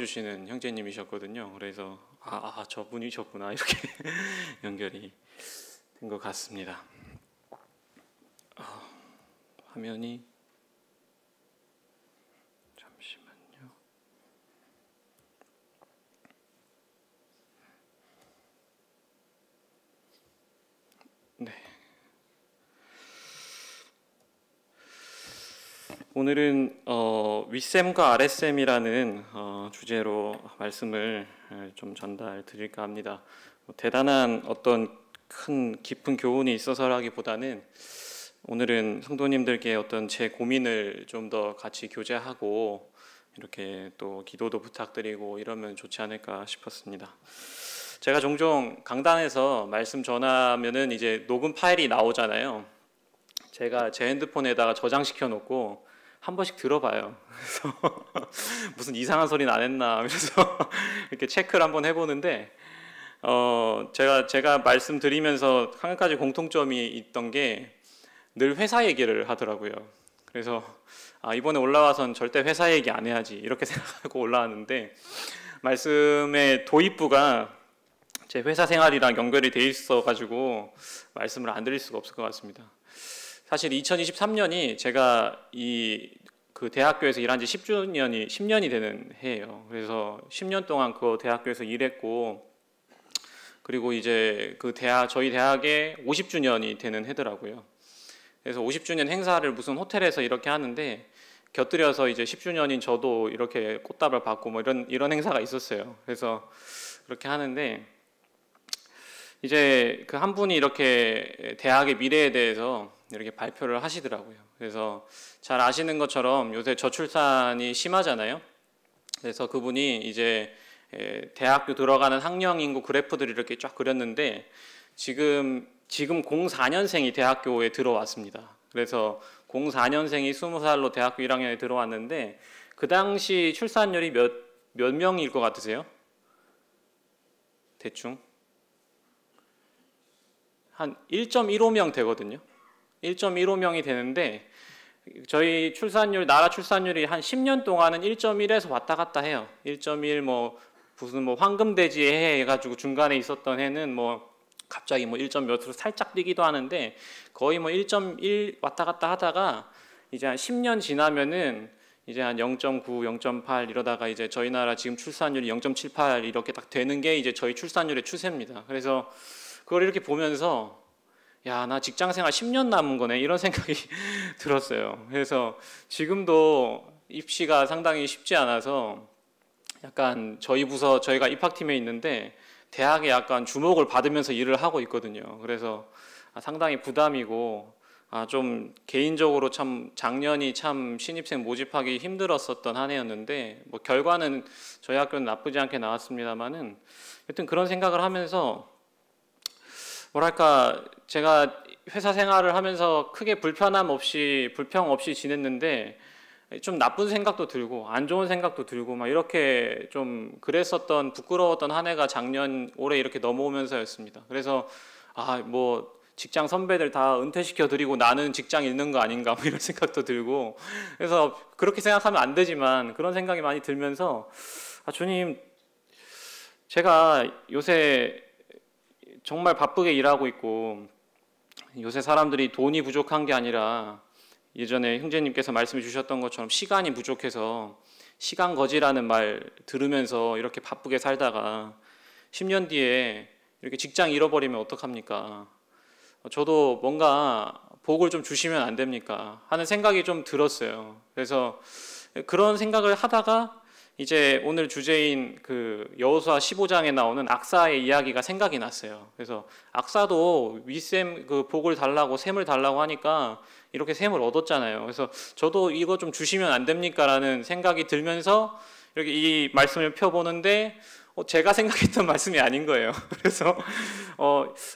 도와주시는 형제님이셨거든요. 그래서 저분이셨구나 이렇게 연결이 된 것 같습니다. 화면이 잠시만요. 네. 오늘은 윗셈과 아랫셈이라는 주제로 말씀을 좀 전달 드릴까 합니다. 대단한 어떤 큰 깊은 교훈이 있어서라기보다는 오늘은 성도님들께 어떤 제 고민을 좀 더 같이 교제하고 이렇게 또 기도도 부탁드리고 이러면 좋지 않을까 싶었습니다. 제가 종종 강단에서 말씀 전하면은 이제 녹음 파일이 나오잖아요. 제가 제 핸드폰에다가 저장시켜 놓고 한 번씩 들어봐요. 그래서 무슨 이상한 소리는 안 했나 그래서 이렇게 체크를 한번 해보는데 제가 말씀드리면서 한 가지 공통점이 있던 게 늘 회사 얘기를 하더라고요. 그래서 이번에 올라와선 절대 회사 얘기 안 해야지 이렇게 생각하고 올라왔는데 말씀의 도입부가 제 회사 생활이랑 연결이 돼 있어가지고 말씀을 안 드릴 수가 없을 것 같습니다. 사실 2023년이 제가 그 대학교에서 일한 지 10년이 되는 해예요. 그래서 10년 동안 그 대학교에서 일했고 그리고 이제 저희 대학에 50주년이 되는 해더라고요. 그래서 50주년 행사를 무슨 호텔에서 이렇게 하는데 곁들여서 이제 10주년인 저도 이렇게 꽃다발 받고 뭐 이런 행사가 있었어요. 그래서 그렇게 하는데 이제 그 한 분이 이렇게 대학의 미래에 대해서 이렇게 발표를 하시더라고요. 그래서 잘 아시는 것처럼 요새 저출산이 심하잖아요. 그래서 그분이 이제 대학교 들어가는 학령 인구 그래프들을 이렇게 쫙 그렸는데 지금 04년생이 대학교에 들어왔습니다. 그래서 04년생이 20살로 대학교 1학년에 들어왔는데 그 당시 출산율이 몇 명일 것 같으세요? 대충 한 1.15명 되거든요. 1.15명이 되는데 저희 나라 출산율이 한 10년 동안은 1.1에서 왔다 갔다 해요. 1.1 무슨 황금돼지의 해 해가지고 중간에 있었던 해는 갑자기 1점 몇으로 살짝 뛰기도 하는데 거의 1.1 왔다 갔다 하다가 이제 한 10년 지나면은 이제 한 0.9, 0.8 이러다가 이제 저희 나라 지금 출산율이 0.78 이렇게 딱 되는 게 이제 저희 출산율의 추세입니다. 그래서 그걸 이렇게 보면서 야, 나 직장생활 10년 남은 거네 이런 생각이 들었어요. 그래서 지금도 입시가 상당히 쉽지 않아서 약간 저희가 입학팀에 있는데 대학에 약간 주목을 받으면서 일을 하고 있거든요. 그래서 상당히 부담이고 좀 개인적으로 참 작년이 참 신입생 모집하기 힘들었었던 한 해였는데 결과는 저희 학교는 나쁘지 않게 나왔습니다만은 여튼 그런 생각을 하면서 뭐랄까 제가 회사 생활을 하면서 크게 불평 없이 지냈는데 좀 나쁜 생각도 들고 안 좋은 생각도 들고 이렇게 좀 그랬었던 부끄러웠던 한 해가 올해 이렇게 넘어오면서였습니다. 그래서 직장 선배들 다 은퇴시켜 드리고 나는 직장 잃는 거 아닌가 이런 생각도 들고 그래서 그렇게 생각하면 안 되지만 그런 생각이 많이 들면서 주님 제가 요새 정말 바쁘게 일하고 있고 요새 사람들이 돈이 부족한 게 아니라 예전에 형제님께서 말씀해 주셨던 것처럼 시간이 부족해서 시간 거지라는 말 들으면서 이렇게 바쁘게 살다가 10년 뒤에 이렇게 직장 잃어버리면 어떡합니까? 저도 뭔가 복을 좀 주시면 안 됩니까? 하는 생각이 좀 들었어요. 그래서 그런 생각을 하다가 이제 오늘 주제인 그 여호수아 15장에 나오는 악사의 이야기가 생각이 났어요. 그래서 악사도 윗셈 그 복을 달라고 셈을 달라고 하니까 이렇게 셈을 얻었잖아요. 그래서 저도 이거 좀 주시면 안 됩니까? 라는 생각이 들면서 이렇게 이 말씀을 펴보는데 제가 생각했던 말씀이 아닌 거예요. 그래서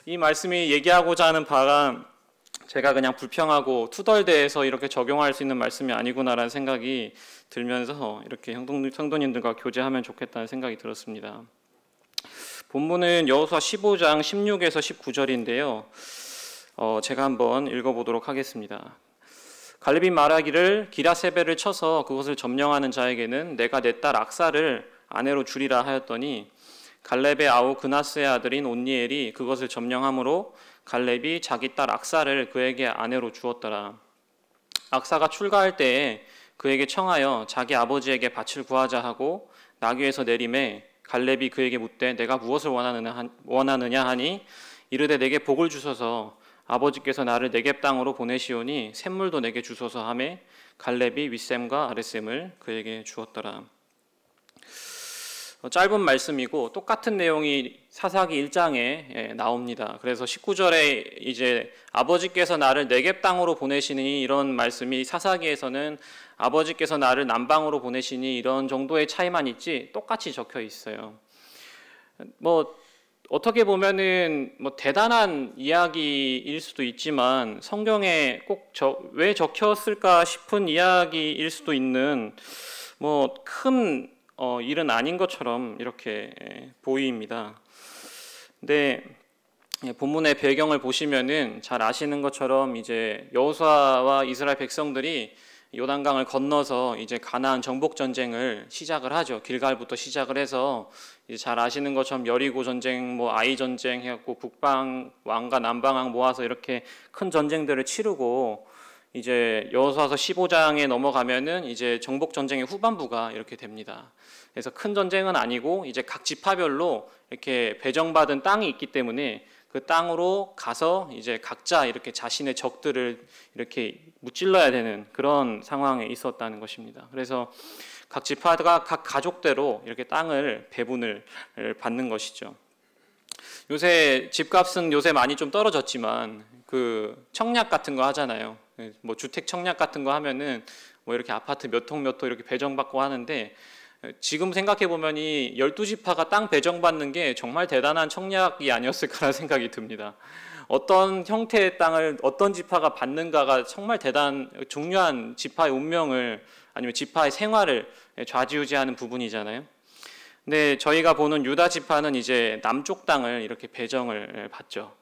이 말씀이 얘기하고자 하는 바가 제가 그냥 불평하고 투덜대서 이렇게 적용할 수 있는 말씀이 아니구나라는 생각이 들면서 이렇게 성도님들과 교제하면 좋겠다는 생각이 들었습니다. 본문은 여호수아 15장 16에서 19절인데요. 제가 한번 읽어보도록 하겠습니다. 갈렙이 말하기를 기라세벨을 쳐서 그것을 점령하는 자에게는 내가 내 딸 악사를 아내로 주리라 하였더니 갈렙의 아우 그나스의 아들인 온니엘이 그것을 점령함으로 갈렙이 자기 딸 악사를 그에게 아내로 주었더라. 악사가 출가할 때에 그에게 청하여 자기 아버지에게 밭을 구하자 하고 나귀에서 내림에 갈렙이 그에게 묻되 내가 무엇을 원하느냐 하니 이르되 내게 복을 주소서 아버지께서 나를 네겝 땅으로 보내시오니 샘물도 내게 주소서 하매 갈렙이 윗샘과 아랫샘을 그에게 주었더라. 짧은 말씀이고 똑같은 내용이 사사기 1장에 나옵니다. 그래서 19절에 이제 아버지께서 나를 네겝 땅으로 보내시니 이런 말씀이 사사기에서는 아버지께서 나를 남방으로 보내시니 이런 정도의 차이만 있지 똑같이 적혀 있어요. 어떻게 보면은 대단한 이야기일 수도 있지만 성경에 꼭 왜 적혔을까 싶은 이야기일 수도 있는 큰 일은 아닌 것처럼 이렇게 보입니다. 근데 본문의 배경을 보시면은 잘 아시는 것처럼 이제 여호수아와 이스라엘 백성들이 요단강을 건너서 이제 가나안 정복 전쟁을 시작을 하죠. 길갈부터 시작을 해서 이제 잘 아시는 것처럼 여리고 전쟁, 아이 전쟁 해갖고 북방 왕과 남방 왕 모아서 이렇게 큰 전쟁들을 치르고 이제 여호수아서 15장에 넘어가면은 이제 정복 전쟁의 후반부가 이렇게 됩니다. 그래서 큰 전쟁은 아니고 이제 각 지파별로 이렇게 배정받은 땅이 있기 때문에 그 땅으로 가서 이제 각자 이렇게 자신의 적들을 이렇게 무찔러야 되는 그런 상황에 있었다는 것입니다. 그래서 각 지파가 각 가족대로 이렇게 땅을 배분을 받는 것이죠. 요새 집값은 요새 많이 좀 떨어졌지만 그 청약 같은 거 하잖아요. 주택 청약 같은 거 하면은 이렇게 아파트 몇 통 몇 호 이렇게 배정받고 하는데 지금 생각해 보면 이 12지파가 땅 배정받는 게 정말 대단한 청약이 아니었을까라는 생각이 듭니다. 어떤 형태의 땅을 어떤 지파가 받는가가 정말 중요한 지파의 운명을 아니면 지파의 생활을 좌지우지하는 부분이잖아요. 근데 저희가 보는 유다 지파는 이제 남쪽 땅을 이렇게 배정을 받죠.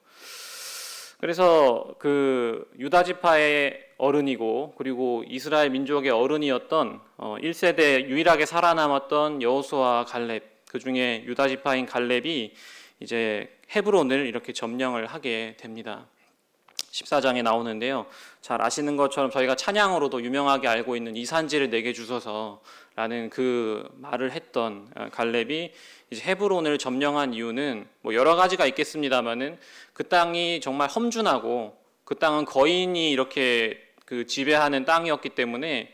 그래서 그 유다 지파의 어른이고 그리고 이스라엘 민족의 어른이었던 1세대 유일하게 살아남았던 여호수아 갈렙, 그 중에 유다 지파인 갈렙이 이제 헤브론을 이렇게 점령을 하게 됩니다. 14장에 나오는데요. 잘 아시는 것처럼 저희가 찬양으로도 유명하게 알고 있는 이 산지를 내게 주소서라는 그 말을 했던 갈렙이 이제 헤브론을 점령한 이유는 여러 가지가 있겠습니다만은 그 땅이 정말 험준하고 그 땅은 거인이 이렇게 그 지배하는 땅이었기 때문에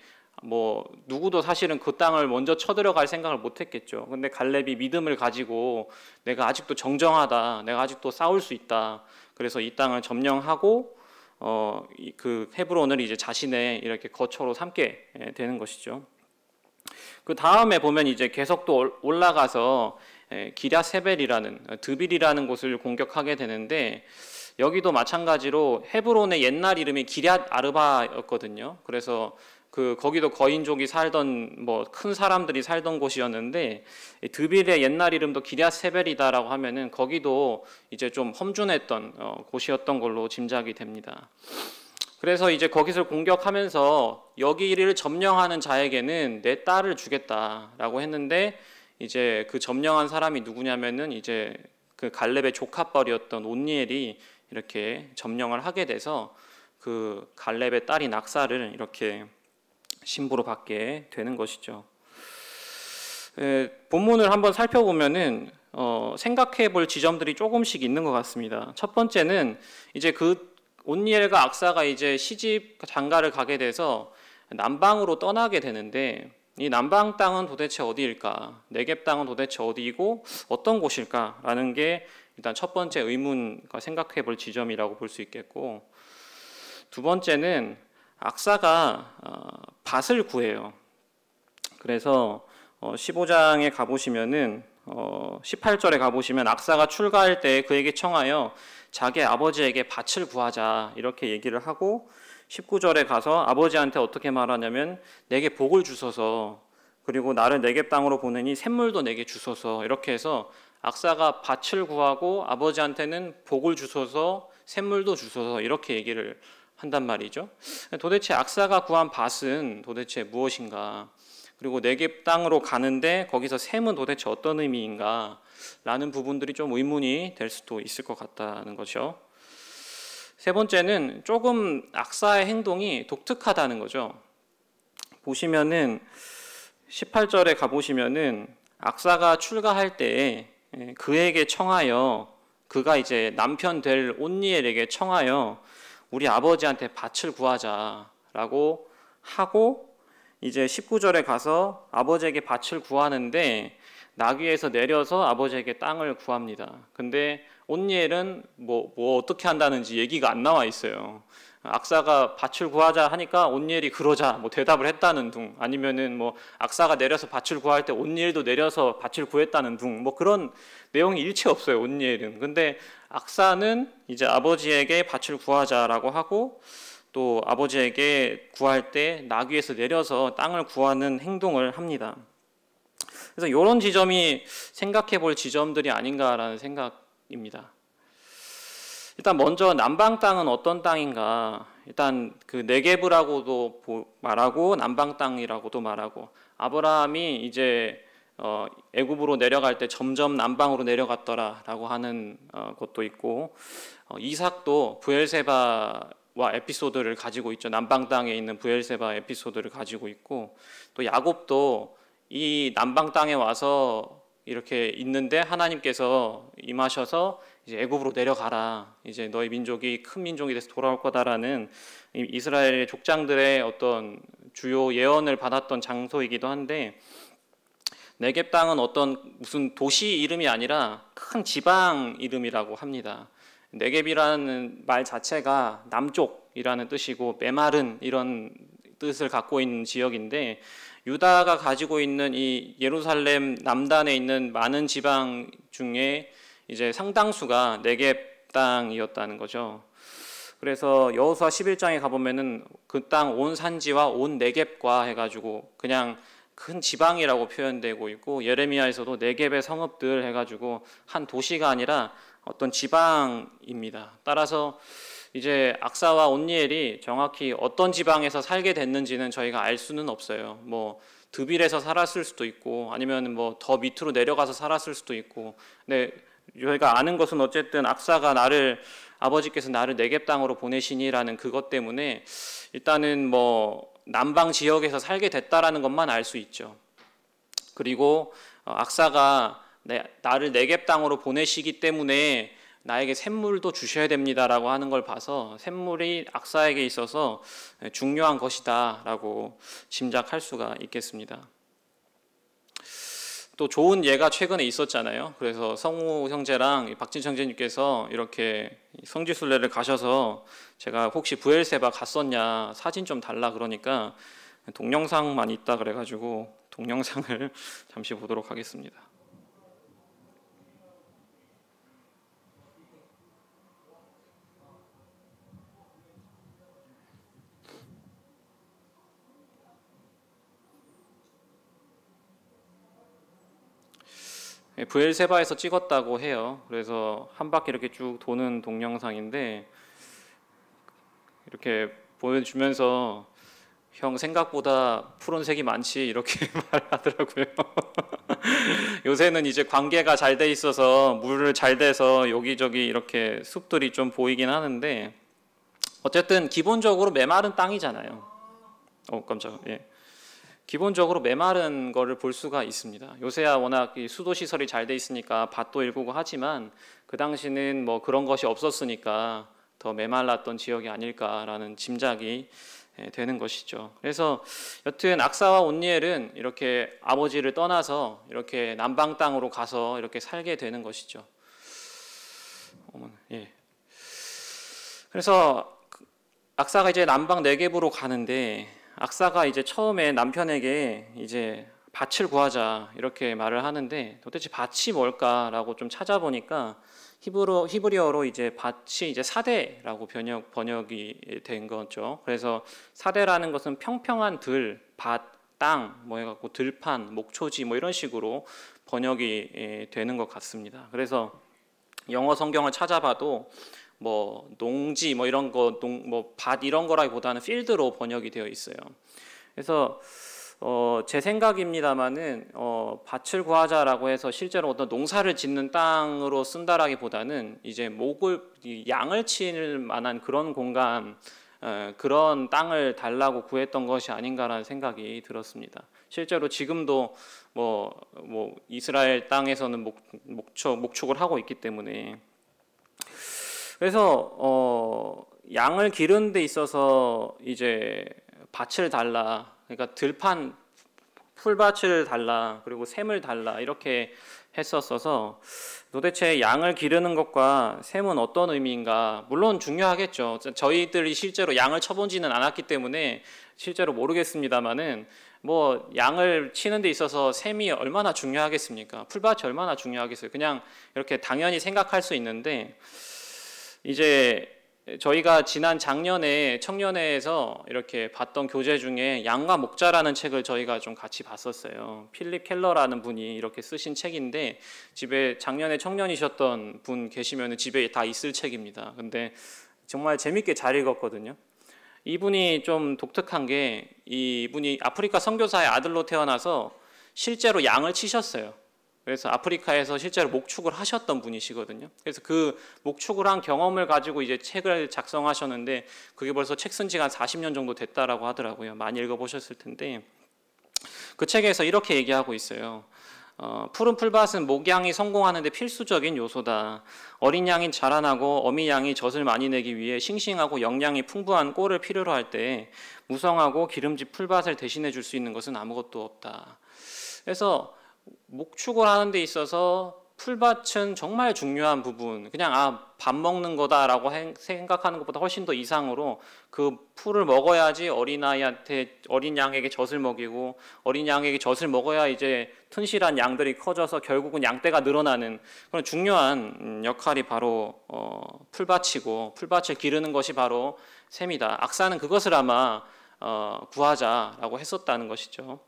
누구도 사실은 그 땅을 먼저 쳐들어갈 생각을 못했겠죠. 근데 갈렙이 믿음을 가지고 내가 아직도 정정하다, 내가 아직도 싸울 수 있다. 그래서 이 땅을 점령하고 그 헤브론을 이제 자신의 이렇게 거처로 삼게 되는 것이죠. 그 다음에 보면 이제 계속 또 올라가서 기랴세벨이라는 드빌이라는 곳을 공격하게 되는데 여기도 마찬가지로 헤브론의 옛날 이름이 기럇 아르바였거든요. 그래서 거기도 거인족이 살던 큰 사람들이 살던 곳이었는데 드빌의 옛날 이름도 기럇세벨이다라고 하면은 거기도 이제 좀 험준했던 곳이었던 걸로 짐작이 됩니다. 그래서 이제 거기서 공격하면서 여기를 점령하는 자에게는 내 딸을 주겠다라고 했는데 이제 그 점령한 사람이 누구냐면은 이제 그 갈렙의 조카뻘이었던 온니엘이 이렇게 점령을 하게 돼서 그 갈렙의 딸인 악사를 이렇게 신부로 받게 되는 것이죠. 본문을 한번 살펴보면은 생각해 볼 지점들이 조금씩 있는 것 같습니다. 첫 번째는 이제 그 온니엘과 악사가 이제 시집 장가를 가게 돼서 남방으로 떠나게 되는데 이 남방 땅은 도대체 어디일까? 네겝 땅은 도대체 어디이고 어떤 곳일까라는 게 일단 첫 번째 의문과 생각해 볼 지점이라고 볼 수 있겠고, 두 번째는 악사가 밭을 구해요. 그래서 15장에 가보시면은 18절에 가보시면 악사가 출가할 때 그에게 청하여 자기 아버지에게 밭을 구하자 이렇게 얘기를 하고 19절에 가서 아버지한테 어떻게 말하냐면 내게 복을 주소서 그리고 나를 네겝 땅으로 보내니 샘물도 내게 주소서 이렇게 해서 악사가 밭을 구하고 아버지한테는 복을 주소서 샘물도 주소서 이렇게 얘기를 한단 말이죠. 도대체 악사가 구한 밭은 도대체 무엇인가? 그리고 네겝 땅으로 가는데 거기서 셈은 도대체 어떤 의미인가 라는 부분들이 좀 의문이 될 수도 있을 것 같다는 거죠. 세 번째는 조금 악사의 행동이 독특하다는 거죠. 보시면은 18절에 가보시면은 악사가 출가할 때에 그에게 청하여, 그가 이제 남편 될 온니엘에게 청하여 우리 아버지한테 밭을 구하자라고 하고, 이제 19절에 가서 아버지에게 밭을 구하는데 나귀에서 내려서 아버지에게 땅을 구합니다. 근데 온니엘은 뭐 어떻게 한다는지 얘기가 안 나와 있어요. 악사가 밭을 구하자 하니까 온니엘이 그러자 뭐 대답을 했다는 둥, 아니면은 뭐 악사가 내려서 밭을 구할 때 온니엘도 내려서 밭을 구했다는 둥, 뭐 그런 내용이 일체 없어요, 온니엘은. 근데 악사는 이제 아버지에게 밭을 구하자라고 하고, 또 아버지에게 구할 때 나귀에서 내려서 땅을 구하는 행동을 합니다. 그래서 이런 지점이 생각해 볼 지점들이 아닌가라는 생각입니다. 일단 먼저 남방 땅은 어떤 땅인가? 일단 그 네겝이라고도 말하고 남방 땅이라고도 말하고, 아브라함이 이제 애굽으로 내려갈 때 점점 남방으로 내려갔더라라고 하는 것도 있고, 이삭도 브엘세바와 에피소드를 가지고 있죠. 남방 땅에 있는 브엘세바 에피소드를 가지고 있고, 또 야곱도 이 남방 땅에 와서 이렇게 있는데 하나님께서 임하셔서 이제 애굽으로 내려가라, 이제 너희 민족이 큰 민족이 돼서 돌아올 거다라는 이스라엘의 족장들의 어떤 주요 예언을 받았던 장소이기도 한데, 네겝 땅은 어떤 무슨 도시 이름이 아니라 큰 지방 이름이라고 합니다. 네겝이라는 말 자체가 남쪽이라는 뜻이고 메마른 이런 뜻을 갖고 있는 지역인데, 유다가 가지고 있는 이 예루살렘 남단에 있는 많은 지방 중에 이제 상당수가 네겝 땅이었다는 거죠. 그래서 여호수아 11장에 가보면은 그 땅 온 산지와 온 네겝과 해가지고 그냥 큰 지방이라고 표현되고 있고, 예레미야에서도 네겝의 성읍들 해가지고 한 도시가 아니라 어떤 지방입니다. 따라서 이제 악사와 온니엘이 정확히 어떤 지방에서 살게 됐는지는 저희가 알 수는 없어요. 뭐 드빌에서 살았을 수도 있고, 아니면 뭐 더 밑으로 내려가서 살았을 수도 있고. 근데 저희가 아는 것은 어쨌든 악사가 아버지께서 나를 네겝 땅으로 보내시니라는 그것 때문에 일단은 뭐 남방 지역에서 살게 됐다라는 것만 알 수 있죠. 그리고 악사가 나를 네겝 땅으로 보내시기 때문에 나에게 샘물도 주셔야 됩니다라고 하는 걸 봐서 샘물이 악사에게 있어서 중요한 것이다라고 짐작할 수가 있겠습니다. 또 좋은 예가 최근에 있었잖아요. 그래서 성우 형제랑 박진청 형제님께서 이렇게 성지순례를 가셔서 제가 혹시 브엘세바 갔었냐 사진 좀 달라 그러니까 동영상만 있다 그래가지고 동영상을 잠시 보도록 하겠습니다. 브엘세바에서 찍었다고 해요. 그래서 한 바퀴 이렇게 쭉 도는 동영상인데, 이렇게 보여주면서 형 생각보다 푸른색이 많지 이렇게 말하더라고요. 요새는 이제 관계가 잘 돼 있어서 물을 잘 대서 여기저기 이렇게 숲들이 좀 보이긴 하는데, 어쨌든 기본적으로 메마른 땅이잖아요. 깜짝이야. 예. 기본적으로 메마른 거를 볼 수가 있습니다. 요새야 워낙 수도 시설이 잘 돼 있으니까 밭도 일구고 하지만 그 당시는 뭐 그런 것이 없었으니까 더 메말랐던 지역이 아닐까라는 짐작이 되는 것이죠. 그래서 여튼 악사와 온니엘은 이렇게 아버지를 떠나서 이렇게 남방 땅으로 가서 이렇게 살게 되는 것이죠. 예. 그래서 악사가 이제 남방 네겝으로 가는데, 악사가 이제 처음에 남편에게 이제 밭을 구하자 이렇게 말을 하는데, 도대체 밭이 뭘까라고 좀 찾아보니까 히브리어로 이제 밭이 이제 사대라고 번역이 된 거죠. 그래서 사대라는 것은 평평한 들, 밭, 땅, 뭐 해갖고 들판, 목초지 뭐 이런 식으로 번역이 되는 것 같습니다. 그래서 영어 성경을 찾아봐도 뭐 농지 뭐 이런 거 뭐 밭 이런 거라기보다는 필드로 번역이 되어 있어요. 그래서 제 생각입니다만은 밭을 구하자라고 해서 실제로 어떤 농사를 짓는 땅으로 쓴다라기보다는 이제 양을 칠 만한 그런 공간, 그런 땅을 달라고 구했던 것이 아닌가라는 생각이 들었습니다. 실제로 지금도 뭐 이스라엘 땅에서는 목축을 하고 있기 때문에. 그래서 양을 기르는 데 있어서 이제 밭을 달라, 그러니까 들판 풀밭을 달라, 그리고 샘을 달라, 이렇게 했었어서 도대체 양을 기르는 것과 샘은 어떤 의미인가, 물론 중요하겠죠. 저희들이 실제로 양을 쳐보지는 않았기 때문에 실제로 모르겠습니다만은 뭐 양을 치는 데 있어서 샘이 얼마나 중요하겠습니까? 풀밭이 얼마나 중요하겠어요? 그냥 이렇게 당연히 생각할 수 있는데, 이제 저희가 지난 작년에 청년회에서 이렇게 봤던 교재 중에 양과 목자라는 책을 저희가 좀 같이 봤었어요. 필립 켈러라는 분이 이렇게 쓰신 책인데, 집에 작년에 청년이셨던 분 계시면 집에 다 있을 책입니다. 근데 정말 재밌게 잘 읽었거든요. 이분이 좀 독특한 게, 이분이 아프리카 선교사의 아들로 태어나서 실제로 양을 치셨어요. 그래서 아프리카에서 실제로 목축을 하셨던 분이시거든요. 그래서 그 목축을 한 경험을 가지고 이제 책을 작성하셨는데, 그게 벌써 책 쓴 지가 한 40년 정도 됐다라고 하더라고요. 많이 읽어보셨을 텐데, 그 책에서 이렇게 얘기하고 있어요. 푸른 풀밭은 목양이 성공하는 데 필수적인 요소다. 어린 양이 자라나고 어미 양이 젖을 많이 내기 위해 싱싱하고 영양이 풍부한 꼴을 필요로 할 때 무성하고 기름진 풀밭을 대신해 줄 수 있는 것은 아무것도 없다. 그래서 목축을 하는 데 있어서 풀밭은 정말 중요한 부분, 그냥 밥 먹는 거다라고 생각하는 것보다 훨씬 더 이상으로 그 풀을 먹어야지 어린 양에게 젖을 먹이고, 어린 양에게 젖을 먹어야 이제 튼실한 양들이 커져서 결국은 양떼가 늘어나는 그런 중요한 역할이 바로 풀밭이고, 풀밭을 기르는 것이 바로 셈이다. 악사는 그것을 아마 구하자라고 했었다는 것이죠.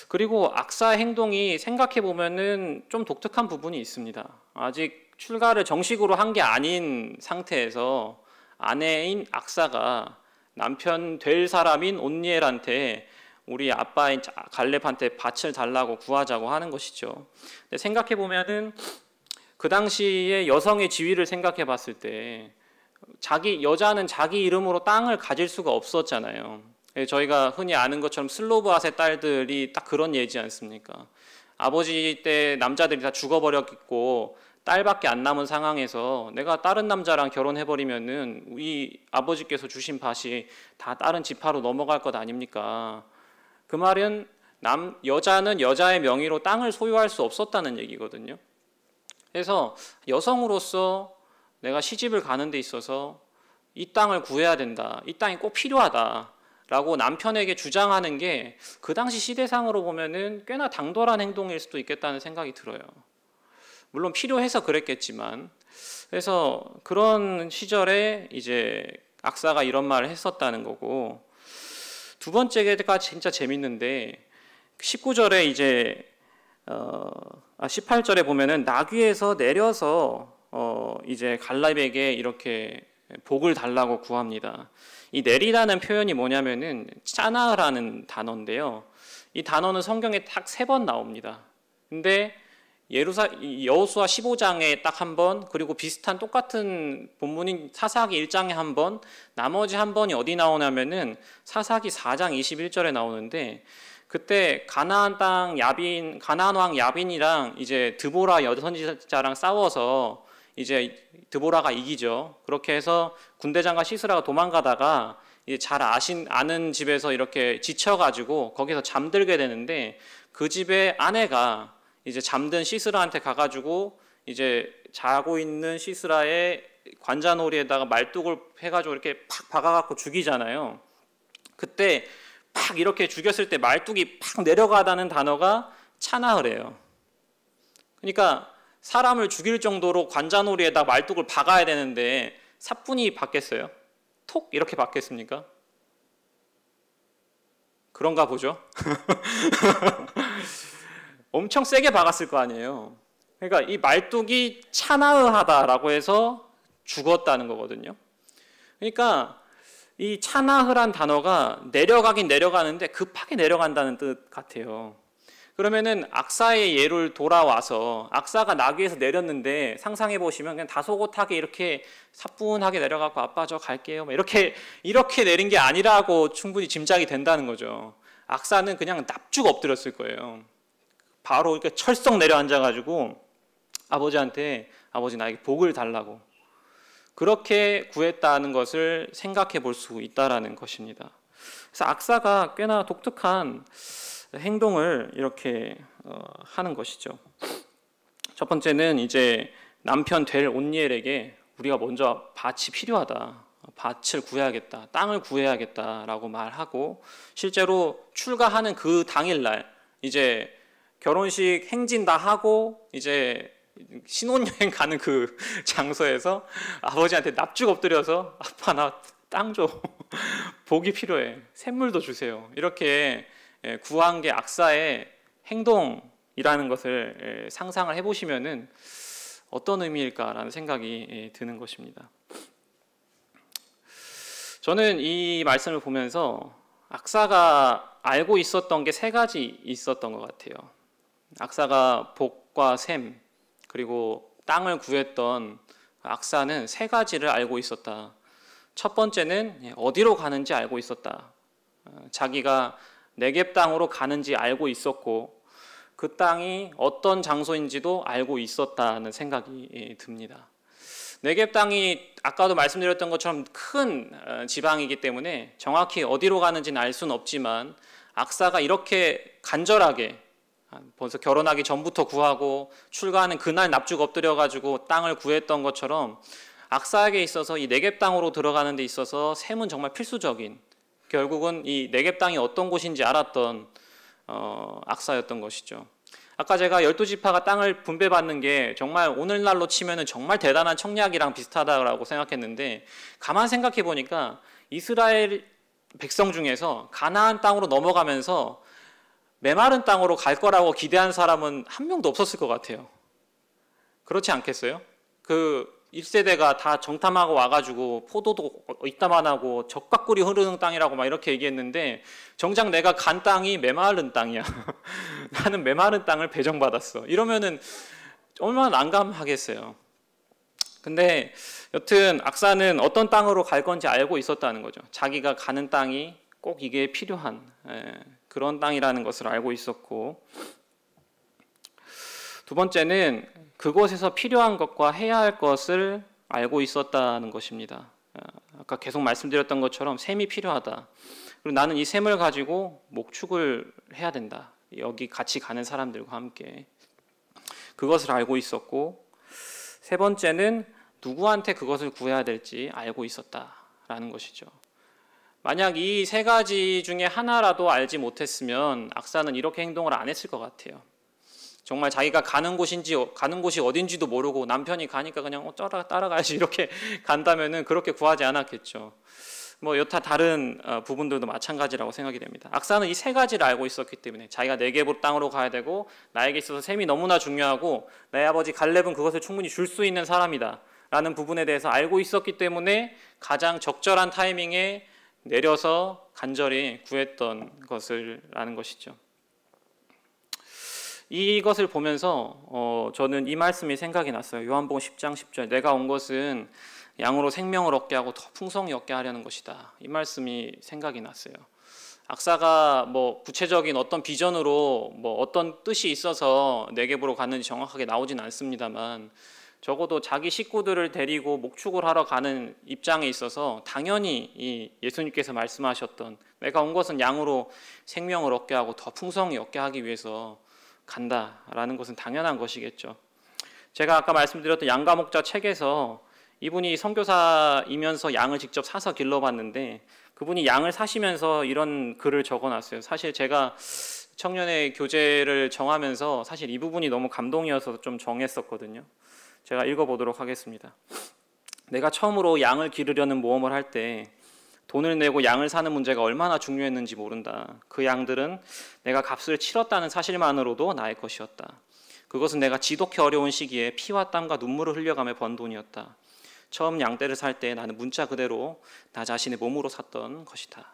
그리고 악사의 행동이 생각해 보면은 좀 독특한 부분이 있습니다. 아직 출가를 정식으로 한 게 아닌 상태에서 아내인 악사가 남편 될 사람인 온니엘한테 우리 아빠인 갈렙한테 밭을 달라고 구하자고 하는 것이죠. 근데 생각해 보면은 그 당시에 여성의 지위를 생각해 봤을 때 여자는 자기 이름으로 땅을 가질 수가 없었잖아요. 저희가 흔히 아는 것처럼 슬로브아세 딸들이 딱 그런 예지 않습니까? 아버지 때 남자들이 다 죽어버렸고 딸밖에 안 남은 상황에서 내가 다른 남자랑 결혼해버리면은 이 아버지께서 주신 밭이 다 다른 지파로 넘어갈 것 아닙니까? 그 말은 여자는 여자의 명의로 땅을 소유할 수 없었다는 얘기거든요. 그래서 여성으로서 내가 시집을 가는 데 있어서 이 땅을 구해야 된다, 이 땅이 꼭 필요하다 라고 남편에게 주장하는 게 그 당시 시대상으로 보면은 꽤나 당돌한 행동일 수도 있겠다는 생각이 들어요. 물론 필요해서 그랬겠지만. 그래서 그런 시절에 이제 악사가 이런 말을 했었다는 거고, 두 번째가 진짜 재밌는데 19절에 이제 18절에 보면은 나귀에서 내려서 이제 갈렙에게 이렇게 복을 달라고 구합니다. 이 내리라는 표현이 뭐냐면은 짜나라는 단어인데요. 이 단어는 성경에 딱 3번 나옵니다. 근데 여호수아 15장에 딱 한 번, 그리고 비슷한 똑같은 본문인 사사기 1장에 한 번, 나머지 한 번이 어디 나오냐면은 사사기 4장 21절에 나오는데, 그때 가나안 왕 야빈이랑 이제 드보라 여선지자랑 싸워서 이제 드보라가 이기죠. 그렇게 해서 군대장과 시스라가 도망가다가 이제 잘 아는 집에서 이렇게 지쳐가지고 거기서 잠들게 되는데, 그 집의 아내가 이제 잠든 시스라한테 가가지고 이제 자고 있는 시스라의 관자놀이에다가 말뚝을 해가지고 이렇게 팍 박아갖고 죽이잖아요. 그때 팍 이렇게 죽였을 때 말뚝이 팍 내려가다는 단어가 차나흐래요. 그러니까 사람을 죽일 정도로 관자놀이에다 말뚝을 박아야 되는데 사뿐히 박겠어요? 톡 이렇게 박겠습니까? 그런가 보죠. 엄청 세게 박았을 거 아니에요. 그러니까 이 말뚝이 차나흐하다라고 해서 죽었다는 거거든요. 그러니까 이 차나흐란 단어가 내려가긴 내려가는데 급하게 내려간다는 뜻 같아요. 그러면은 악사의 예를 돌아와서 악사가 나귀에서 내렸는데 상상해 보시면 그냥 다소곳하게 이렇게 사뿐하게 내려가고 아빠 저 갈게요 이렇게 내린 게 아니라고 충분히 짐작이 된다는 거죠. 악사는 그냥 납죽 엎드렸을 거예요. 바로 이렇게 철썩 내려앉아가지고 아버지한테 아버지 나에게 복을 달라고 그렇게 구했다는 것을 생각해 볼 수 있다라는 것입니다. 그래서 악사가 꽤나 독특한 행동을 이렇게 하는 것이죠. 첫 번째는 이제 남편 될 온니엘에게 우리가 먼저 밭이 필요하다. 밭을 구해야겠다. 땅을 구해야겠다라고 말하고 실제로 출가하는 그 당일날 이제 결혼식 행진 다 하고 이제 신혼여행 가는 그 장소에서 아버지한테 납죽 엎드려서 아빠 나 땅 줘. 복이 필요해. 샘물도 주세요. 이렇게 구한 게 악사의 행동이라는 것을 상상을 해보시면은 어떤 의미일까라는 생각이 드는 것입니다. 저는 이 말씀을 보면서 악사가 알고 있었던 게 세 가지 있었던 것 같아요. 악사가 복과 샘 그리고 땅을 구했던 악사는 세 가지를 알고 있었다. 첫 번째는 어디로 가는지 알고 있었다. 자기가 네겝 땅으로 가는지 알고 있었고 그 땅이 어떤 장소인지도 알고 있었다는 생각이 듭니다. 네겝 땅이 아까도 말씀드렸던 것처럼 큰 지방이기 때문에 정확히 어디로 가는지는 알 수는 없지만 악사가 이렇게 간절하게 벌써 결혼하기 전부터 구하고 출가하는 그날 납죽 엎드려가지고 땅을 구했던 것처럼 악사에게 있어서 이 네겝 땅으로 들어가는 데 있어서 셈은 정말 필수적인 결국은 이 네겝 땅이 어떤 곳인지 알았던 악사였던 것이죠. 아까 제가 12지파가 땅을 분배받는 게 정말 오늘날로 치면은 정말 대단한 청약이랑 비슷하다고 생각했는데 가만 생각해 보니까 이스라엘 백성 중에서 가나안 땅으로 넘어가면서 메마른 땅으로 갈 거라고 기대한 사람은 한 명도 없었을 것 같아요. 그렇지 않겠어요? 그 1세대가 다 정탐하고 와가지고 포도도 이따만하고 젖과 꿀이 흐르는 땅이라고 막 이렇게 얘기했는데 정작 내가 간 땅이 메마른 땅이야. 나는 메마른 땅을 배정받았어. 이러면은 얼마나 난감하겠어요. 근데 여튼 악사는 어떤 땅으로 갈 건지 알고 있었다는 거죠. 자기가 가는 땅이 꼭 이게 필요한 그런 땅이라는 것을 알고 있었고 두 번째는 그곳에서 필요한 것과 해야 할 것을 알고 있었다는 것입니다. 아까 계속 말씀드렸던 것처럼 셈이 필요하다. 그리고 나는 이 셈을 가지고 목축을 해야 된다. 여기 같이 가는 사람들과 함께. 그것을 알고 있었고 세 번째는 누구한테 그것을 구해야 될지 알고 있었다라는 것이죠. 만약 이 세 가지 중에 하나라도 알지 못했으면 악사는 이렇게 행동을 안 했을 것 같아요. 정말 자기가 가는 곳이 어딘지도 모르고 남편이 가니까 그냥 따라가야지 이렇게 간다면은 그렇게 구하지 않았겠죠. 뭐 여타 다른 부분들도 마찬가지라고 생각이 됩니다. 악사는 이 세 가지를 알고 있었기 때문에 자기가 네겝 땅으로 가야 되고 나에게 있어서 셈이 너무나 중요하고 내 아버지 갈렙은 그것을 충분히 줄 수 있는 사람이다 라는 부분에 대해서 알고 있었기 때문에 가장 적절한 타이밍에 내려서 간절히 구했던 것을라는 것이죠. 이것을 보면서 저는 이 말씀이 생각이 났어요. 요한복음 10장 10절 내가 온 것은 양으로 생명을 얻게 하고 더 풍성히 얻게 하려는 것이다. 이 말씀이 생각이 났어요. 악사가 뭐 구체적인 어떤 비전으로 뭐 어떤 뜻이 있어서 네겝으로 갔는지 정확하게 나오진 않습니다만 적어도 자기 식구들을 데리고 목축을 하러 가는 입장에 있어서 당연히 이 예수님께서 말씀하셨던 내가 온 것은 양으로 생명을 얻게 하고 더 풍성히 얻게 하기 위해서 간다라는 것은 당연한 것이겠죠. 제가 아까 말씀드렸던 양가 목자 책에서 이분이 선교사이면서 양을 직접 사서 길러봤는데 그분이 양을 사시면서 이런 글을 적어놨어요. 사실 제가 청년의 교재를 정하면서 사실 이 부분이 너무 감동이어서 좀 정했었거든요. 제가 읽어보도록 하겠습니다. 내가 처음으로 양을 기르려는 모험을 할 때 돈을 내고 양을 사는 문제가 얼마나 중요했는지 모른다. 그 양들은 내가 값을 치렀다는 사실만으로도 나의 것이었다. 그것은 내가 지독히 어려운 시기에 피와 땀과 눈물을 흘려가며 번 돈이었다. 처음 양떼를 살 때 나는 문자 그대로 나 자신의 몸으로 샀던 것이다.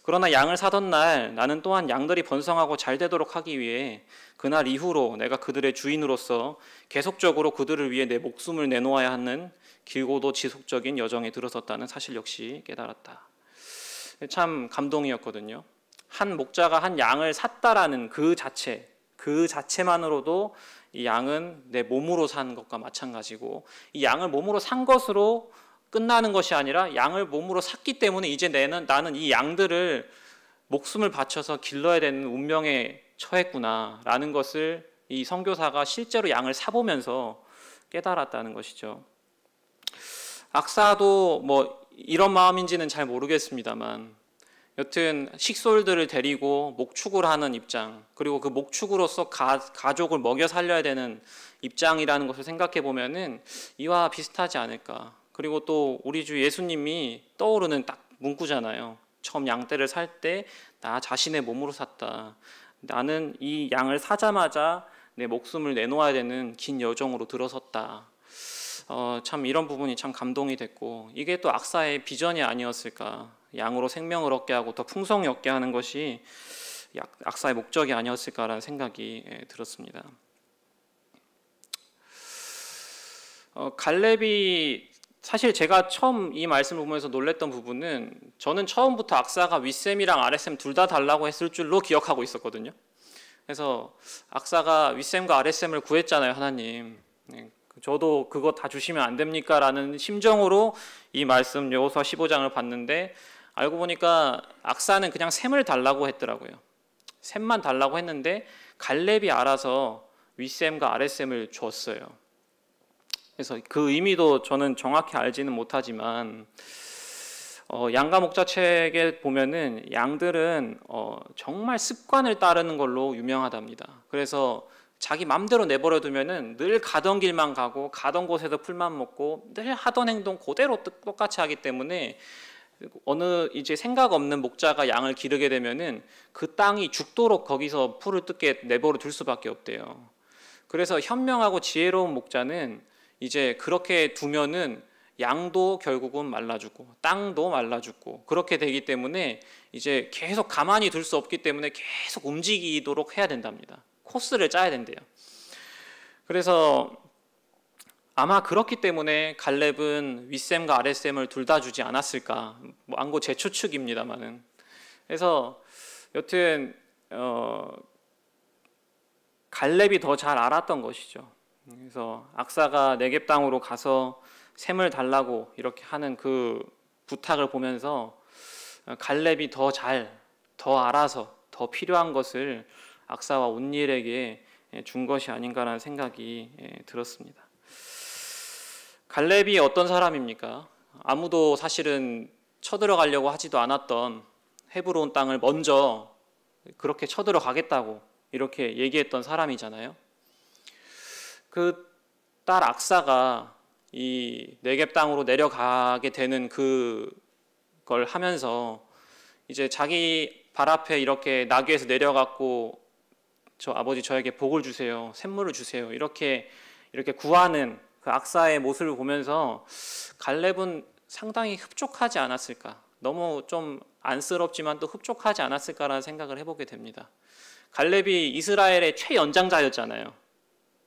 그러나 양을 사던 날 나는 또한 양들이 번성하고 잘 되도록 하기 위해 그날 이후로 내가 그들의 주인으로서 계속적으로 그들을 위해 내 목숨을 내놓아야 하는 길고도 지속적인 여정에 들어섰다는 사실 역시 깨달았다. 참 감동이었거든요. 한 목자가 한 양을 샀다라는 그 자체만으로도 이 양은 내 몸으로 산 것과 마찬가지고, 이 양을 몸으로 산 것으로 끝나는 것이 아니라 양을 몸으로 샀기 때문에 이제 나는 이 양들을 목숨을 바쳐서 길러야 되는 운명에 처했구나라는 것을 이 선교사가 실제로 양을 사보면서 깨달았다는 것이죠. 악사도 뭐 이런 마음인지는 잘 모르겠습니다만 여튼 식솔들을 데리고 목축을 하는 입장, 그리고 그 목축으로서 가족을 먹여 살려야 되는 입장이라는 것을 생각해 보면은 이와 비슷하지 않을까. 그리고 또 우리 주 예수님이 떠오르는 딱 문구잖아요. 처음 양떼를 살 때 나 자신의 몸으로 샀다. 나는 이 양을 사자마자 내 목숨을 내놓아야 되는 긴 여정으로 들어섰다. 참 이런 부분이 참 감동이 됐고, 이게 또 악사의 비전이 아니었을까. 양으로 생명을 얻게 하고 더 풍성히 얻게 하는 것이 악사의 목적이 아니었을까라는 생각이 들었습니다. 갈렙이 사실 제가 처음 이 말씀을 보면서 놀랬던 부분은, 저는 처음부터 악사가 윗셈이랑 아랫셈 둘 다 달라고 했을 줄로 기억하고 있었거든요. 그래서 악사가 윗셈과 아랫셈을 구했잖아요, 하나님. 저도 그거 다 주시면 안 됩니까? 라는 심정으로 이 말씀 여호수아 15장을 봤는데, 알고 보니까 악사는 그냥 셈을 달라고 했더라고요. 셈만 달라고 했는데 갈렙이 알아서 윗셈과 아랫셈을 줬어요. 그래서 그 의미도 저는 정확히 알지는 못하지만 양가 목자 책에 보면은 양들은 정말 습관을 따르는 걸로 유명하답니다. 그래서 자기 맘대로 내버려 두면은 늘 가던 길만 가고 가던 곳에서 풀만 먹고 늘 하던 행동 그대로 똑같이 하기 때문에 어느 이제 생각 없는 목자가 양을 기르게 되면은 그 땅이 죽도록 거기서 풀을 뜯게 내버려 둘 수밖에 없대요. 그래서 현명하고 지혜로운 목자는 이제 그렇게 두면은 양도 결국은 말라 죽고 땅도 말라 죽고 그렇게 되기 때문에 이제 계속 가만히 둘 수 없기 때문에 계속 움직이도록 해야 된답니다. 코스를 짜야 된대요. 그래서 아마 그렇기 때문에 갈렙은 윗셈과 아랫셈을 둘 다 주지 않았을까, 안고 제 추측입니다만은. 그래서 여튼 갈렙이 더 잘 알았던 것이죠. 그래서 악사가 네겝 땅으로 가서 셈을 달라고 이렇게 하는 그 부탁을 보면서 갈렙이 더 알아서 더 필요한 것을 악사와 온니엘에게 준 것이 아닌가라는 생각이 들었습니다. 갈렙이 어떤 사람입니까? 아무도 사실은 쳐들어가려고 하지도 않았던 헤브론 땅을 먼저 그렇게 쳐들어가겠다고 이렇게 얘기했던 사람이잖아요. 그 딸 악사가 이 네겝 땅으로 내려가게 되는 그걸 하면서 이제 자기 발 앞에 이렇게 나귀에서 내려갔고 저 아버지 저에게 복을 주세요, 샘물을 주세요, 이렇게 구하는 그 악사의 모습을 보면서 갈렙은 상당히 흡족하지 않았을까, 너무 좀 안쓰럽지만 또 흡족하지 않았을까라는 생각을 해보게 됩니다. 갈렙이 이스라엘의 최연장자였잖아요.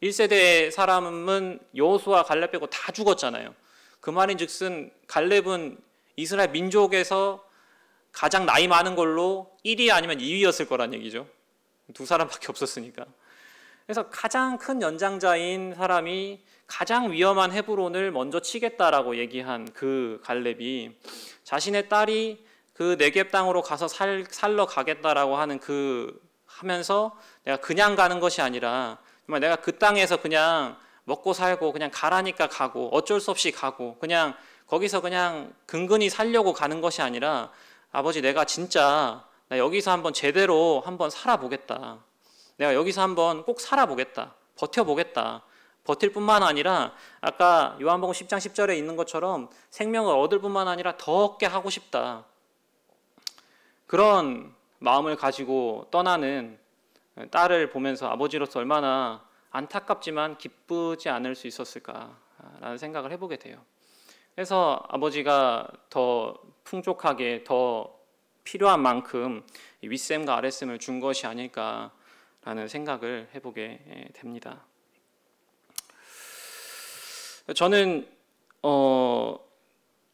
1세대 사람은 여호수아 갈렙 빼고 다 죽었잖아요. 그 말인즉슨 갈렙은 이스라엘 민족에서 가장 나이 많은 걸로 1위 아니면 2위였을 거란 얘기죠. 두 사람밖에 없었으니까. 그래서 가장 큰 연장자인 사람이 가장 위험한 헤브론을 먼저 치겠다라고 얘기한 그 갈렙이 자신의 딸이 그 네겝 땅으로 가서 살러 가겠다라고 하는 하면서 내가 그냥 가는 것이 아니라 정말 내가 그 땅에서 그냥 먹고 살고 그냥 가라니까 가고 어쩔 수 없이 가고 그냥 거기서 그냥 근근히 살려고 가는 것이 아니라, 아버지 내가 진짜 나 여기서 한번 제대로 한번 살아보겠다. 내가 여기서 한번 꼭 살아보겠다. 버텨보겠다. 버틸 뿐만 아니라 아까 요한복음 10장 10절에 있는 것처럼 생명을 얻을 뿐만 아니라 더 얻게 하고 싶다. 그런 마음을 가지고 떠나는 딸을 보면서 아버지로서 얼마나 안타깝지만 기쁘지 않을 수 있었을까 라는 생각을 해보게 돼요. 그래서 아버지가 더 풍족하게 더 필요한 만큼 윗셈과 아랫셈을 준 것이 아닐까라는 생각을 해보게 됩니다. 저는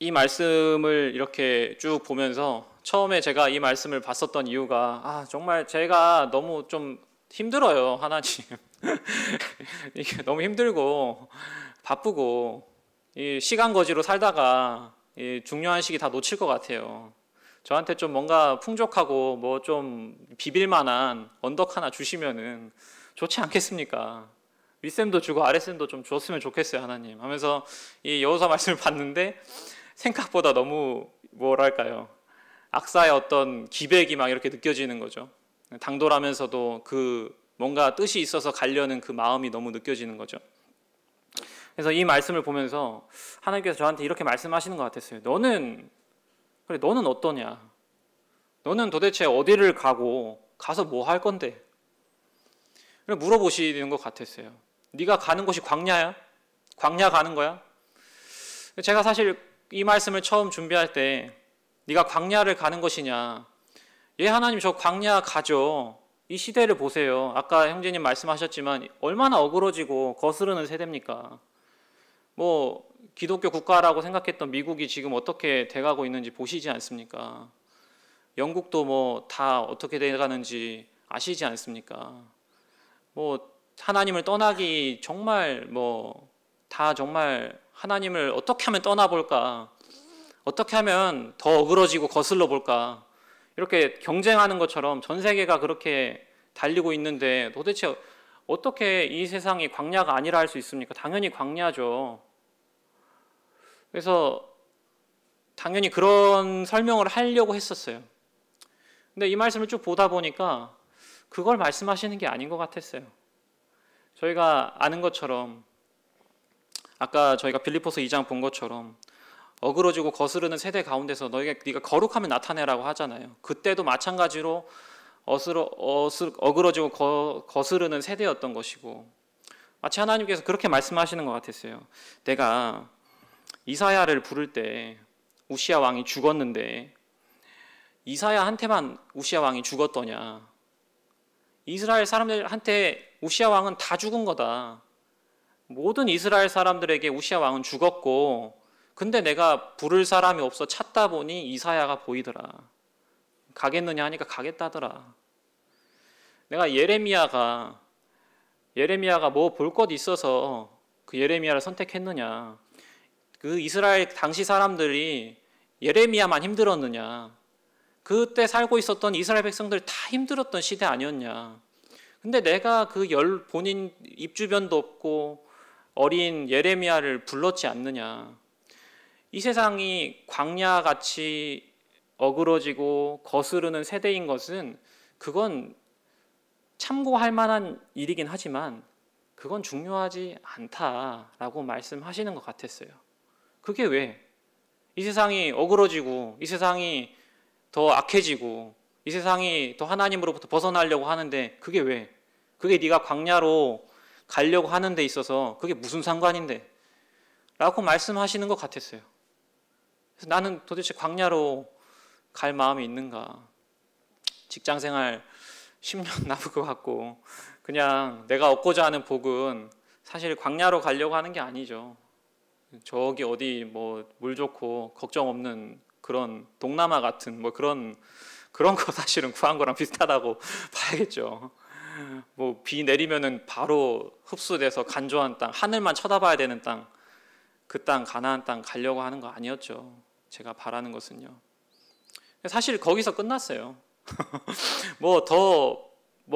이 말씀을 이렇게 쭉 보면서 처음에 제가 이 말씀을 봤었던 이유가 정말 제가 너무 좀 힘들어요. 하나님 이게 너무 힘들고 바쁘고 이 시간 거지로 살다가 이 중요한 시기 다 놓칠 것 같아요. 저한테 좀 뭔가 풍족하고 뭐 좀 비빌 만한 언덕 하나 주시면은 좋지 않겠습니까? 윗셈도 주고 아랫셈도 좀 줬으면 좋겠어요, 하나님 하면서 이 여호수아 말씀을 봤는데 생각보다 너무 뭐랄까요, 악사의 어떤 기백이 막 이렇게 느껴지는 거죠. 당돌하면서도 그 뭔가 뜻이 있어서 가려는 그 마음이 너무 느껴지는 거죠. 그래서 이 말씀을 보면서 하나님께서 저한테 이렇게 말씀하시는 것 같았어요. 너는 어떠냐? 너는 도대체 어디를 가서 뭐 할 건데? 물어보시는 것 같았어요. 네가 가는 곳이 광야야? 광야 가는 거야? 제가 사실 이 말씀을 처음 준비할 때 네가 광야를 가는 것이냐? 예, 하나님 저 광야 가죠. 이 시대를 보세요. 아까 형제님 말씀하셨지만 얼마나 어그러지고 거스르는 세대입니까? 뭐 기독교 국가라고 생각했던 미국이 지금 어떻게 돼가고 있는지 보시지 않습니까? 영국도 뭐 다 어떻게 돼가는지 아시지 않습니까? 뭐 하나님을 떠나기 정말 뭐 다 정말 하나님을 어떻게 하면 떠나볼까? 어떻게 하면 더 어그러지고 거슬러 볼까? 이렇게 경쟁하는 것처럼 전 세계가 그렇게 달리고 있는데 도대체 어떻게 이 세상이 광야가 아니라 할 수 있습니까? 당연히 광야죠. 그래서 당연히 그런 설명을 하려고 했었어요. 근데 이 말씀을 쭉 보다 보니까 그걸 말씀하시는 게 아닌 것 같았어요. 저희가 아는 것처럼 아까 저희가 빌립보서 2장 본 것처럼 어그러지고 거스르는 세대 가운데서 네가 거룩하면 나타내라고 하잖아요. 그때도 마찬가지로 어그러지고 거스르는 세대였던 것이고 마치 하나님께서 그렇게 말씀하시는 것 같았어요. 내가 이사야를 부를 때 우시야 왕이 죽었는데 이사야한테만 우시야 왕이 죽었더냐? 이스라엘 사람들한테 우시야 왕은 다 죽은 거다. 모든 이스라엘 사람들에게 우시야 왕은 죽었고 근데 내가 부를 사람이 없어 찾다 보니 이사야가 보이더라. 가겠느냐 하니까 가겠다더라. 내가 예레미야가 뭐 볼 것 있어서 그 예레미야를 선택했느냐. 그 이스라엘 당시 사람들이 예레미야만 힘들었느냐. 그때 살고 있었던 이스라엘 백성들 다 힘들었던 시대 아니었냐. 근데 내가 본인 입주변도 없고 어린 예레미야를 불렀지 않느냐. 이 세상이 광야같이 어그러지고 거스르는 세대인 것은 그건 참고할 만한 일이긴 하지만 그건 중요하지 않다라고 말씀하시는 것 같았어요. 그게 왜? 이 세상이 어그러지고 이 세상이 더 악해지고 이 세상이 더 하나님으로부터 벗어나려고 하는데 그게 왜? 그게 네가 광야로 가려고 하는 데 있어서 그게 무슨 상관인데? 라고 말씀하시는 것 같았어요. 그래서 나는 도대체 광야로 갈 마음이 있는가? 직장생활 10년 남은 것 같고 그냥 내가 얻고자 하는 복은 사실 광야로 가려고 하는 게 아니죠. 저기 어디 뭐 물 좋고 걱정 없는 그런 동남아 같은 뭐 그런 거 사실은 구한 거랑 비슷하다고 봐야겠죠. 뭐 비 내리면은 바로 흡수돼서 간조한 땅, 하늘만 쳐다봐야 되는 땅, 그 땅 가나안 땅 가려고 하는 거 아니었죠. 제가 바라는 것은요. 사실 거기서 끝났어요. 뭐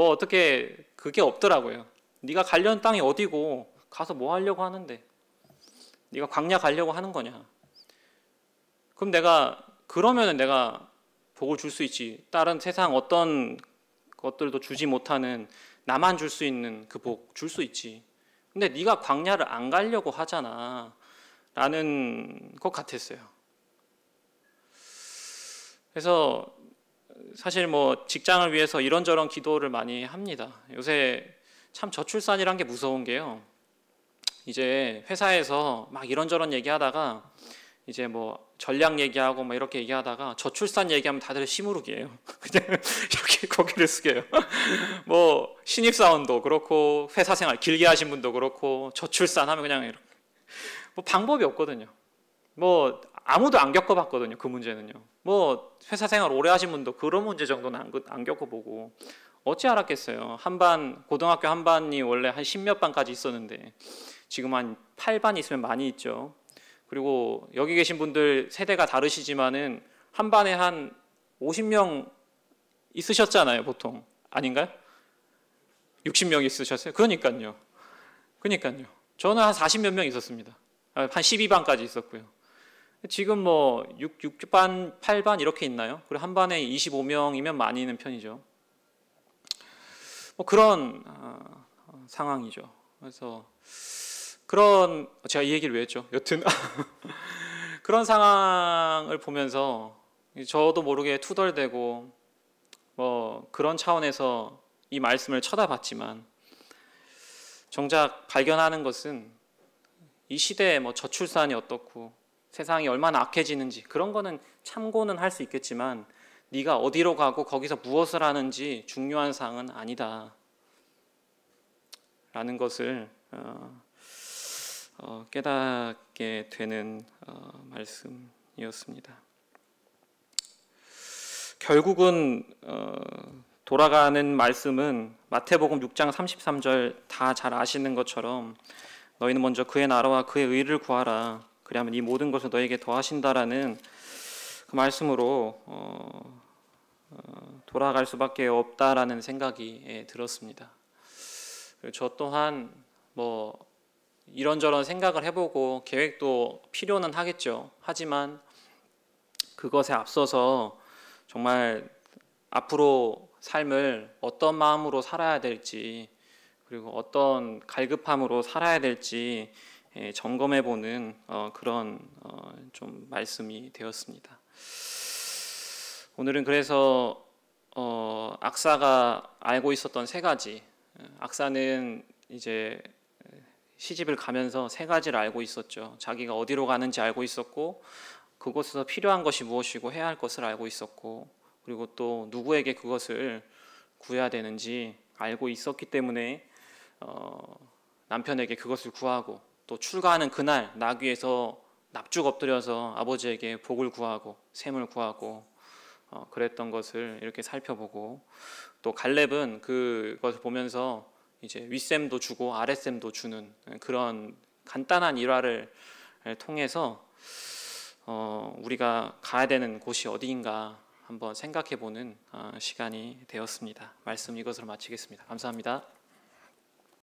어떻게 그게 없더라고요. 네가 가려는 땅이 어디고 가서 뭐 하려고 하는데? 네가 광야 가려고 하는 거냐? 그러면은 내가 복을 줄 수 있지. 다른 세상 어떤 것들도 주지 못하는 나만 줄 수 있는 그 복 줄 수 있지. 근데 네가 광야를 안 가려고 하잖아. 라는 것 같았어요. 그래서 사실 뭐 직장을 위해서 이런저런 기도를 많이 합니다. 요새 참 저출산이란 게 무서운 게요. 이제 회사에서 막 이런저런 얘기하다가 이제 뭐 전략 얘기하고 막 이렇게 얘기하다가 저출산 얘기하면 다들 시무룩이에요. 그냥 이렇게 고개를 숙여요. 뭐 신입사원도 그렇고 회사 생활 길게 하신 분도 그렇고 저출산 하면 그냥 이렇게 뭐 방법이 없거든요. 뭐 아무도 안 겪어봤거든요. 그 문제는요. 뭐 회사 생활 오래 하신 분도 그런 문제 정도는 안 겪어보고 어찌 알았겠어요. 한반 고등학교 한반이 원래 한 10몇 반까지 있었는데 지금 한 8반 있으면 많이 있죠. 그리고 여기 계신 분들 세대가 다르시지만은 한 반에 한 50명 있으셨잖아요, 보통. 아닌가요? 60명 있으셨어요? 그러니까요. 저는 한 40몇 명 있었습니다. 한 12반까지 있었고요. 지금 뭐 6반, 8반 이렇게 있나요? 그리고 한 반에 25명이면 많이 있는 편이죠. 뭐 그런 상황이죠. 그래서 그런 제가 이 얘기를 왜 했죠? 여튼 그런 상황을 보면서 저도 모르게 투덜대고 뭐 그런 차원에서 이 말씀을 쳐다봤지만 정작 발견하는 것은 이 시대에 뭐 저출산이 어떻고 세상이 얼마나 악해지는지 그런 거는 참고는 할 수 있겠지만 네가 어디로 가고 거기서 무엇을 하는지 중요한 사항은 아니다 라는 것을 깨닫게 되는 말씀이었습니다. 결국은 돌아가는 말씀은 마태복음 6장 33절 다 잘 아시는 것처럼 너희는 먼저 그의 나라와 그의 의를 구하라 그리하면 이 모든 것을 너에게 더하신다라는 그 말씀으로 돌아갈 수밖에 없다라는 생각이 들었습니다. 저 또한 뭐 이런저런 생각을 해보고 계획도 필요는 하겠죠. 하지만 그것에 앞서서 정말 앞으로 삶을 어떤 마음으로 살아야 될지 그리고 어떤 갈급함으로 살아야 될지 점검해보는 그런 좀 말씀이 되었습니다. 오늘은 그래서 악사가 알고 있었던 세 가지 악사는 이제 시집을 가면서 세 가지를 알고 있었죠. 자기가 어디로 가는지 알고 있었고 그곳에서 필요한 것이 무엇이고 해야 할 것을 알고 있었고 그리고 또 누구에게 그것을 구해야 되는지 알고 있었기 때문에 남편에게 그것을 구하고 또 출가하는 그날 나귀에서 납죽 엎드려서 아버지에게 복을 구하고 샘을 구하고 그랬던 것을 이렇게 살펴보고 또 갈렙은 그것을 보면서 이제 윗셈도 주고 아랫셈도 주는 그런 간단한 일화를 통해서 우리가 가야 되는 곳이 어디인가 한번 생각해보는 시간이 되었습니다. 말씀 이것으로 마치겠습니다. 감사합니다.